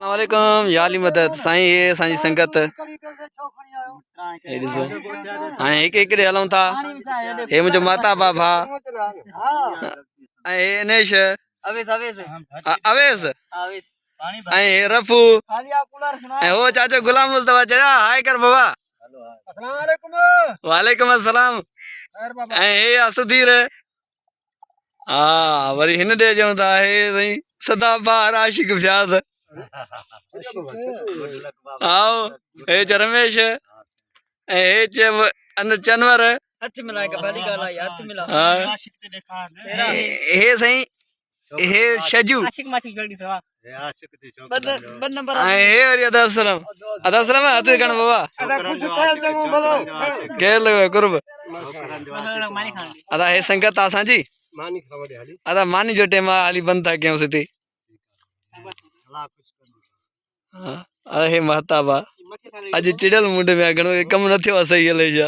वालेकुम याली मदद साईं ये असांजी संगत हाणे हिकु हिकड़े हलूं था। हे मुंहिंजो माता बाबा ऐं हे इनेश अवेस ऐं हे रफू ऐं हो चाचो गुलाम मुस्तफा चया हाय कर बाबा। वालेकुम अस्सलाम। ऐं हे असुदीर हा वरी हिन ॾे चऊं था हे साईं सदाबहार आशिक फ्याज़ आओ हे रमेश ऐं हे चनवर हे साईं हे शजू ऐं हे वरी अदासलम हथ खण बाबा केर लॻो कुर्ब अदा हे संगत आहे असांजी अदा मानी जो टाइम हाली बंदि था कयूंसि हिते। अदा हे महताब आहे अॼु चिड़ियल मुंड में आहे घणो कमु न थियो आहे सही हले छा।